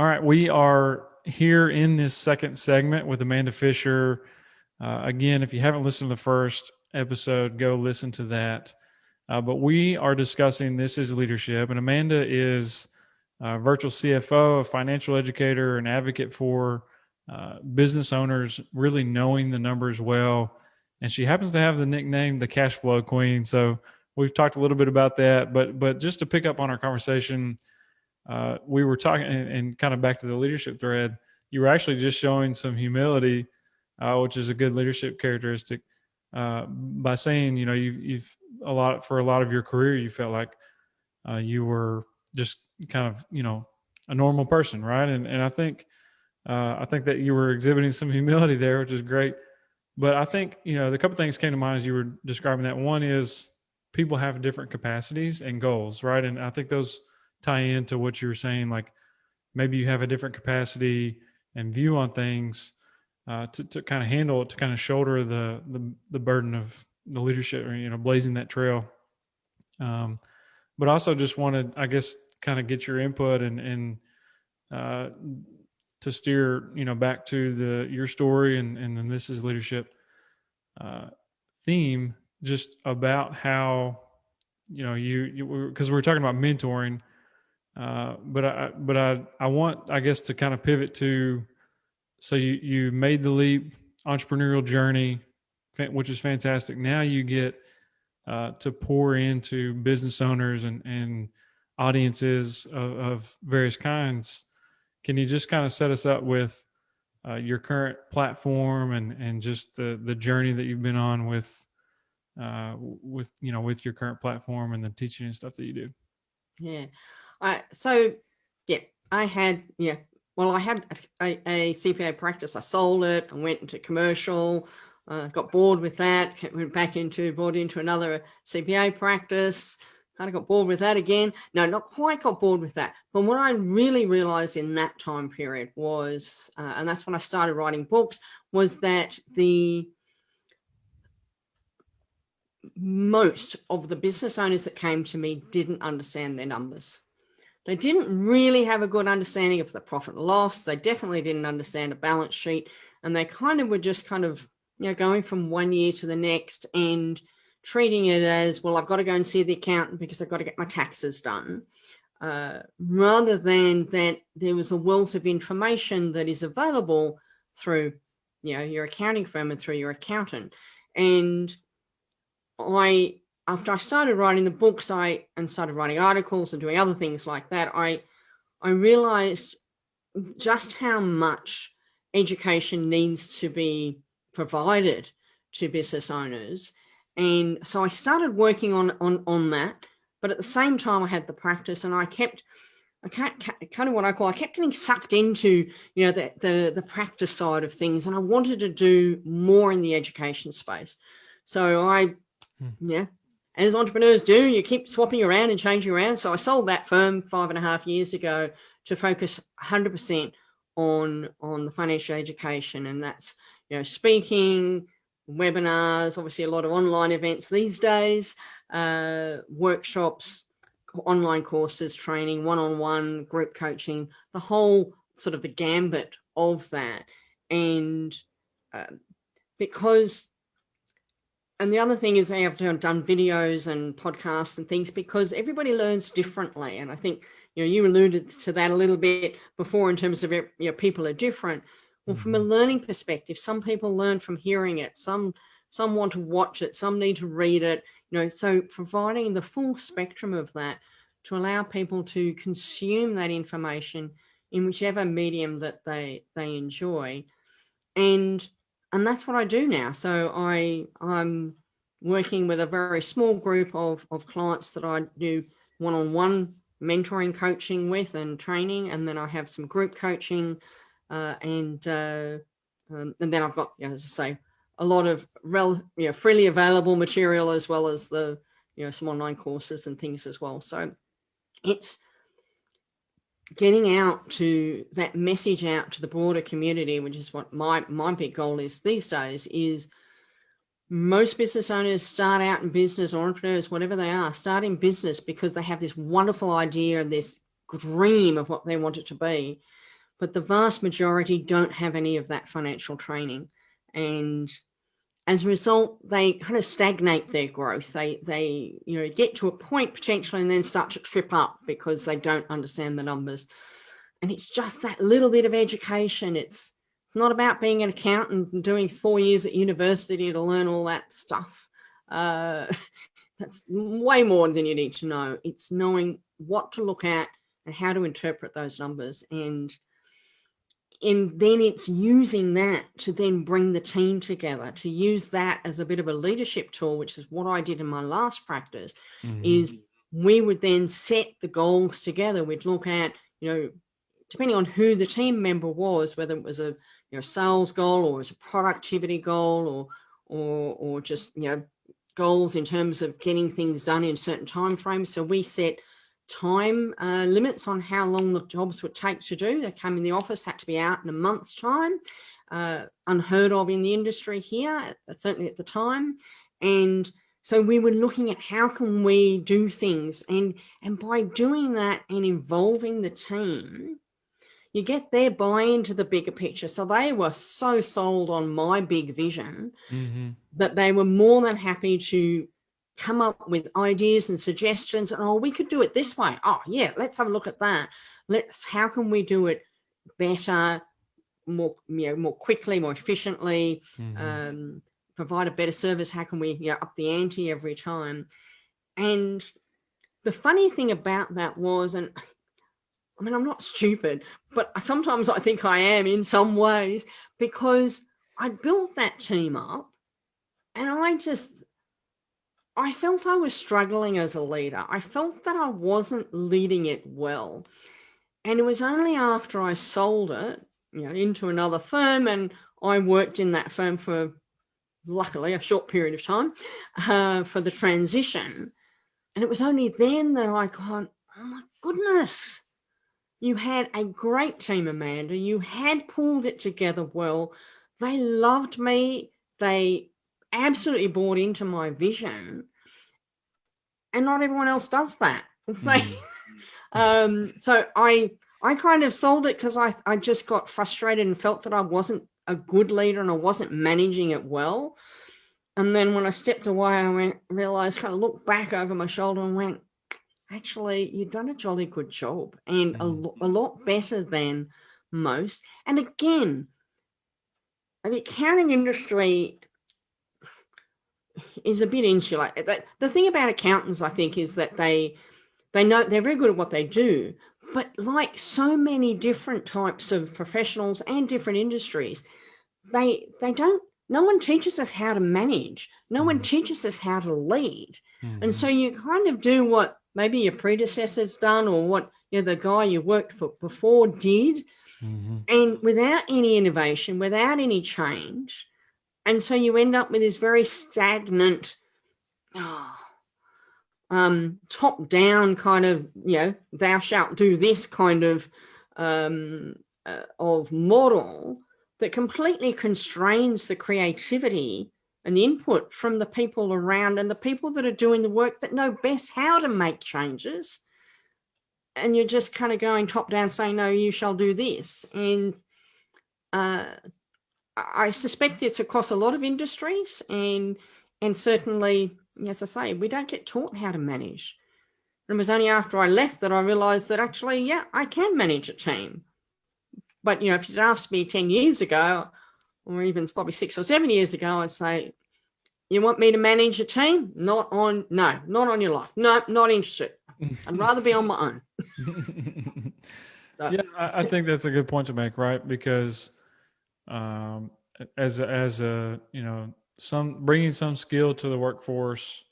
All right, we are here in this second segment with Amanda Fisher. Again, if you haven't listened to the first episode, go listen to that. But we are discussing This is Leadership, and Amanda is a virtual CFO, a financial educator, an advocate for business owners really knowing the numbers well. And she happens to have the nickname the Cash Flow Queen. So we've talked a little bit about that, but just to pick up on our conversation, we were talking and kind of back to the leadership thread. You were actually just showing some humility, which is a good leadership characteristic, by saying, you know, you've for a lot of your career, you felt like you were just kind of, you know, a normal person, right? And I think that you were exhibiting some humility there, which is great. But I think, you know, the couple things came to mind as you were describing that. One is people have different capacities and goals, right? And I think those tie into what you were saying, like maybe you have a different capacity and view on things to kind of handle it, to kind of shoulder the burden of the leadership, or, you know, blazing that trail. But also just wanted, I guess, kind of get your input and to steer, you know, back to your story and then This is Leadership theme, just about how, you know, you because we were talking about mentoring. But I want, I guess, to kind of pivot to, so you made the leap, entrepreneurial journey, which is fantastic. Now you get to pour into business owners and audiences of various kinds. Can you just kind of set us up with your current platform and just the journey that you've been on with you know, with your current platform and the teaching and stuff that you do? Yeah. I had a CPA practice. I sold it. I went into commercial, got bored with that, bought into another CPA practice, kind of got bored with that again. No, not quite got bored with that. But what I really realized in that time period was, and that's when I started writing books, was that most of the business owners that came to me didn't understand their numbers. They didn't really have a good understanding of the profit and loss. They definitely didn't understand a balance sheet. And they kind of were just kind of, you know, going from one year to the next and treating it as, well, I've got to go and see the accountant because I've got to get my taxes done. Rather than that there was a wealth of information that is available through, you know, your accounting firm and through your accountant. And after I started writing the books, and started writing articles and doing other things like that, I realized just how much education needs to be provided to business owners. And so I started working on that. But at the same time, I had the practice, and I kept getting sucked into, you know, the practice side of things. And I wanted to do more in the education space. So as entrepreneurs do, you keep swapping around and changing around. So I sold that firm 5.5 years ago to focus 100% on the financial education. And that's, you know, speaking, webinars, obviously a lot of online events these days, workshops, online courses, training, one-on-one, group coaching, the whole sort of the gambit of that. And and the other thing is I have done videos and podcasts and things because everybody learns differently. And I think, you know, you alluded to that a little bit before in terms of, you know, people are different. Well, from a learning perspective, some people learn from hearing it. Some want to watch it. Some need to read it. You know, so providing the full spectrum of that to allow people to consume that information in whichever medium that they enjoy. And that's what I do now. So I'm working with a very small group of clients that I do one-on-one mentoring, coaching with and training. And then I have some group coaching and then I've got, you know, as I say, a lot of freely available material, as well as the, you know, some online courses and things as well. So it's getting out to that message out to the broader community, which is what my big goal is these days. Is most business owners start out in business, or entrepreneurs, whatever they are, start in business because they have this wonderful idea and this dream of what they want it to be. but the vast majority don't have any of that financial training. And as a result, they kind of stagnate their growth. They get to a point potentially and then start to trip up because they don't understand the numbers. And it's just that little bit of education. It's not about being an accountant and doing 4 years at university to learn all that stuff. That's way more than you need to know. It's knowing what to look at and how to interpret those numbers. And then it's using that to then bring the team together, to use that as a bit of a leadership tool, which is what I did in my last practice. Is we would then set the goals together. We'd look at, depending on who the team member was, whether it was a sales goal or it was a productivity goal or just, goals in terms of getting things done in certain time frames. So we set time limits on how long the jobs would take to do. They come in the office, had to be out in a month's time, unheard of in the industry here, certainly at the time. And so we were looking at how can we do things, and by doing that and involving the team, you get their buy-in to the bigger picture. So they were so sold on my big vision that they were more than happy to come up with ideas and suggestions. Oh, we could do it this way. Oh, yeah, let's have a look at that. How can we do it better, more quickly, more efficiently, provide a better service? How can we up the ante every time? And the funny thing about that was, and I mean, I'm not stupid, but sometimes I think I am in some ways, because I built that team up and I felt I was struggling as a leader. I felt that I wasn't leading it well. And it was only after I sold it, into another firm, and I worked in that firm for, luckily, a short period of time for the transition. And it was only then that I got, oh my goodness, you had a great team, Amanda. You had pulled it together well. They loved me. They absolutely bought into my vision. And not everyone else does that. It's like, so I kind of sold it because I just got frustrated and felt that I wasn't a good leader and I wasn't managing it well. And then when I stepped away, I realized, kind of looked back over my shoulder and went, actually, you've done a jolly good job, and a lot better than most. And again, the accounting industry is a bit insulated. The thing about accountants, I think, is that they know they're very good at what they do, but like so many different types of professionals and different industries, they don't. No one teaches us how to manage. No one teaches us how to lead. And so you kind of do what maybe your predecessors done, or what the guy you worked for before did, and without any innovation, without any change. And so you end up with this very stagnant, top-down kind of, thou shalt do this kind of model that completely constrains the creativity and the input from the people around, and the people that are doing the work that know best how to make changes. And you're just kind of going top down saying, no, you shall do this. And I suspect it's across a lot of industries, and certainly, as I say, we don't get taught how to manage. And it was only after I left that I realized that actually, I can manage a team. But, if you'd asked me 10 years ago, or even probably 6 or 7 years ago, I'd say, you want me to manage a team? Not on your life. No, not interested. I'd rather be on my own. Yeah, I think that's a good point to make, right? Because as a bringing some skill to the workforce,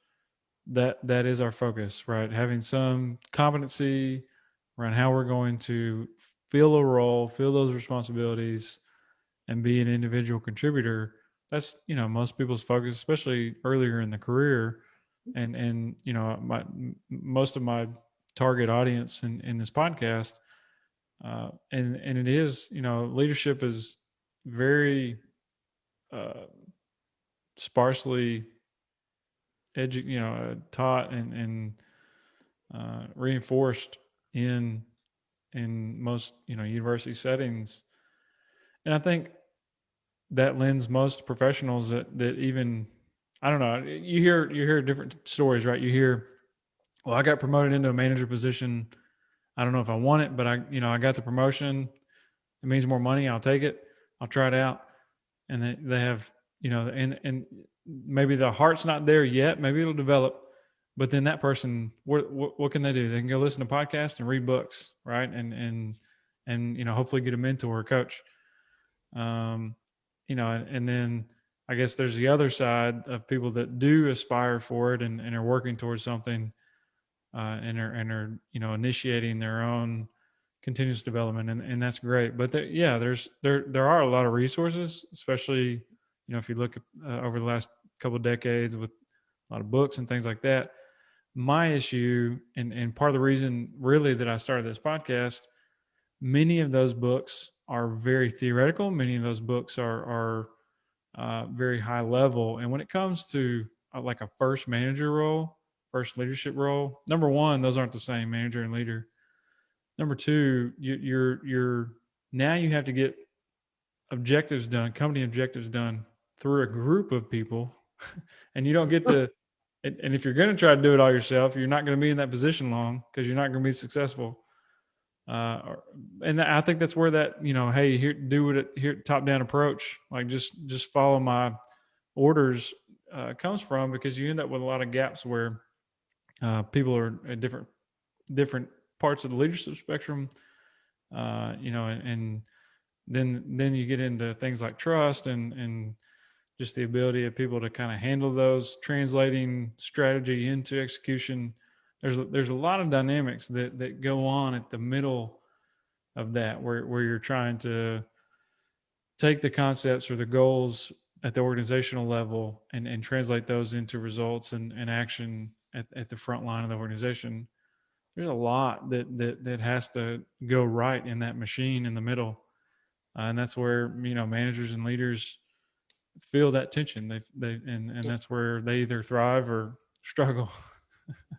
that is our focus, right? Having some competency around how we're going to fill a role, fill those responsibilities, and be an individual contributor. That's most people's focus, especially earlier in the career. And most of my target audience in this podcast, and it is, leadership is very sparsely taught and reinforced in in most, university settings. And I think that lends most professionals that even, I don't know, you hear different stories, right? You hear, well, I got promoted into a manager position. I don't know if I want it, but I got the promotion. It means more money. I'll take it. I'll try it out. And they have, and maybe the heart's not there yet. Maybe it'll develop. But then that person, what can they do? They can go listen to podcasts and read books, right? And hopefully get a mentor or coach. Um, and then I guess there's the other side of people that do aspire for it and are working towards something, and are initiating their own continuous development, and that's great. But there are a lot of resources, especially if you look over the last couple of decades with a lot of books and things like that. My issue, and part of the reason really that I started this podcast, many of those books are very theoretical. Many of those books are very high level. And when it comes to like a first manager role, first leadership role, number one, those aren't the same, manager and leader. Number two, you're now you have to get objectives done, company objectives done through a group of people, and you don't get to. And if you're going to try to do it all yourself, you're not going to be in that position long because you're not going to be successful. And I think that's where that hey, here, do it here, top down approach, like just follow my orders, comes from, because you end up with a lot of gaps where people are at different parts of the leadership spectrum, and then you get into things like trust and just the ability of people to kind of handle those, translating strategy into execution. There's a lot of dynamics that go on at the middle of that, where you're trying to take the concepts or the goals at the organizational level and translate those into results and action at the front line of the organization. There's a lot that has to go right in that machine in the middle, and that's where managers and leaders feel that tension. And that's where they either thrive or struggle.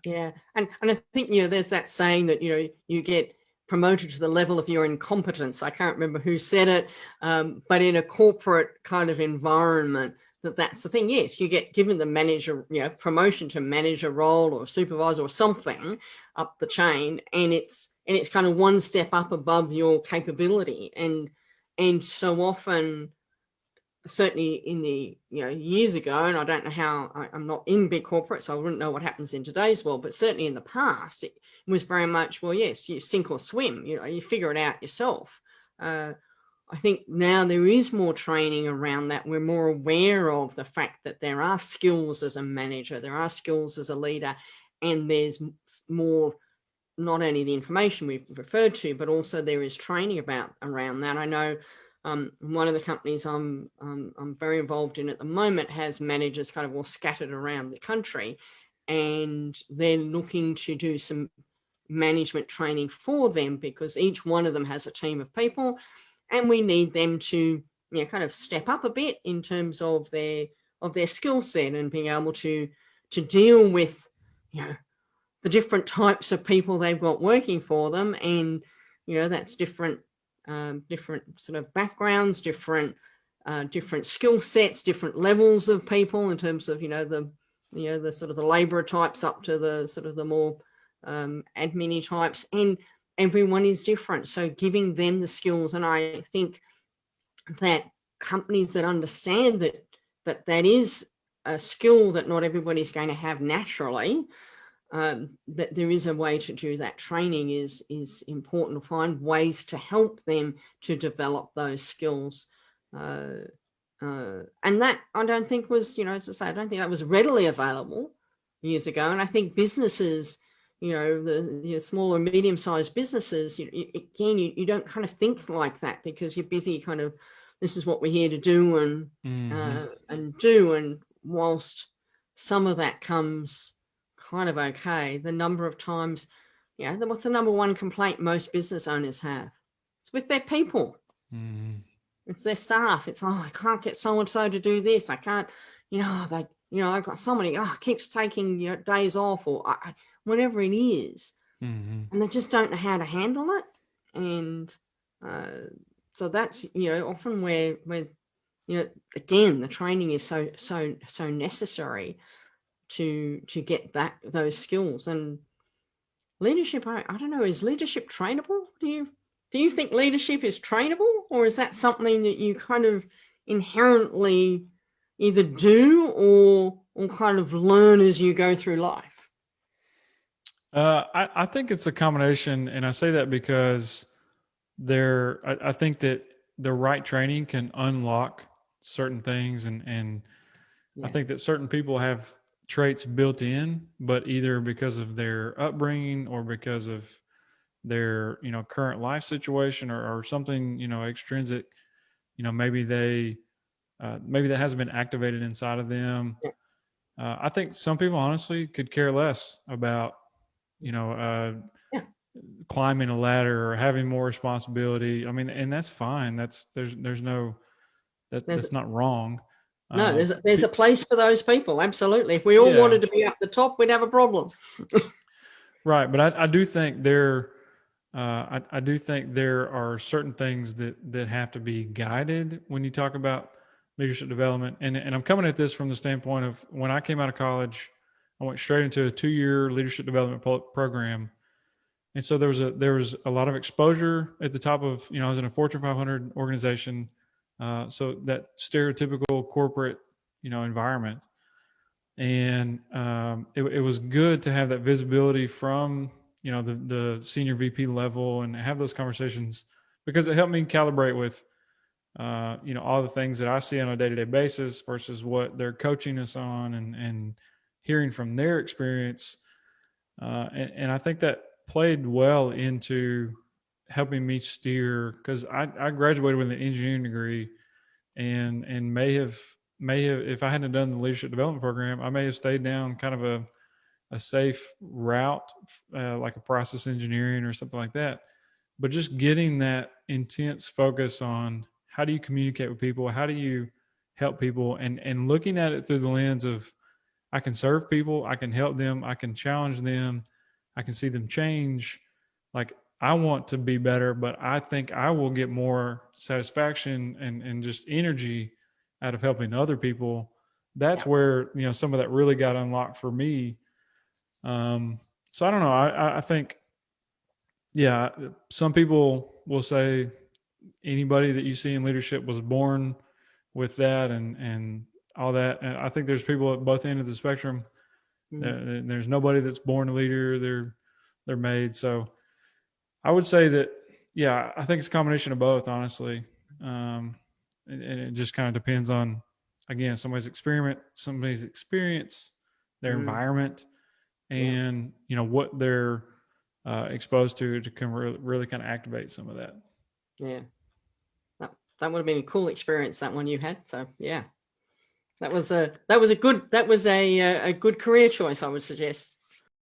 Yeah. And I think, there's that saying that, you get promoted to the level of your incompetence. I can't remember who said it, but in a corporate kind of environment, that's the thing. Yes, you get given the manager, promotion to manager role or supervisor or something up the chain, and it's kind of one step up above your capability. And so often, certainly in the years ago, and I don't know how, I'm not in big corporate, so I wouldn't know what happens in today's world, but certainly in the past it was very much, well, yes, you sink or swim, you figure it out yourself. I think now there is more training around that. We're more aware of the fact that there are skills as a manager, there are skills as a leader, and there's more, not only the information we've referred to, but also there is training around that. I know one of the companies I'm very involved in at the moment has managers kind of all scattered around the country, and they're looking to do some management training for them because each one of them has a team of people, and we need them to kind of step up a bit in terms of their skill set and being able to deal with the different types of people they've got working for them. And that's different sort of backgrounds, different skill sets, different levels of people in terms of the sort of the laborer types up to the sort of the more admin types, and everyone is different. So giving them the skills, and I think that companies that understand that is a skill that not everybody's going to have naturally, that there is a way to do that. Training is important, to find ways to help them to develop those skills. And that I don't think was, as I say, I don't think that was readily available years ago. And I think businesses, the small and medium-sized businesses, again, you don't kind of think like that because you're busy kind of, this is what we're here to do and do. And whilst some of that comes kind of okay, the number of times, what's the number one complaint most business owners have? It's with their people. It's their staff. It's, I can't get so and so to do this. I can't, I've got somebody keeps taking days off or whatever it is, and they just don't know how to handle it. And so that's, often where again, the training is so necessary to get those skills. And leadership, I don't know, is leadership trainable? Do you think leadership is trainable, or is that something that you kind of inherently either do or kind of learn as you go through life? I think it's a combination, and I say that because I think that the right training can unlock certain things, and I think that certain people have traits built in, but either because of their upbringing or because of their current life situation or something extrinsic, maybe maybe that hasn't been activated inside of them. I think some people honestly could care less about climbing a ladder or having more responsibility. I mean, and that's fine. There's no that's not wrong. No, there's a place for those people. Absolutely. If we all wanted to be up the top, we'd have a problem. Right, but I do think I do think there are certain things that have to be guided when you talk about leadership development. And I'm coming at this from the standpoint of when I came out of college, I went straight into a 2-year leadership development program. And so there was a lot of exposure at the top of, I was in a Fortune 500 organization. So that stereotypical corporate, environment. And it was good to have that visibility from, the senior VP level and have those conversations, because it helped me calibrate with, all the things that I see on a day-to-day basis versus what they're coaching us on, and hearing from their experience. And I think that played well into helping me steer, because I graduated with an engineering degree, and may have, if I hadn't done the leadership development program, I may have stayed down kind of a safe route, like a process engineering or something like that. But just getting that intense focus on how do you communicate with people, how do you help people, and looking at it through the lens of, I can serve people, I can help them, I can challenge them, I can see them change. Like, I want to be better, but I think I will get more satisfaction and just energy out of helping other people. That's where, some of that really got unlocked for me. So I don't know. I think, some people will say anybody that you see in leadership was born with that and all that. And I think there's people at both ends of the spectrum. There's nobody that's born a leader. They're made. So I would say that, I think it's a combination of both, honestly. And it just kind of depends on, again, somebody's experience, their environment, and, what they're exposed to can really kind of activate some of that. Yeah. That would have been a cool experience, that one you had. So yeah, that was a good career choice, I would suggest.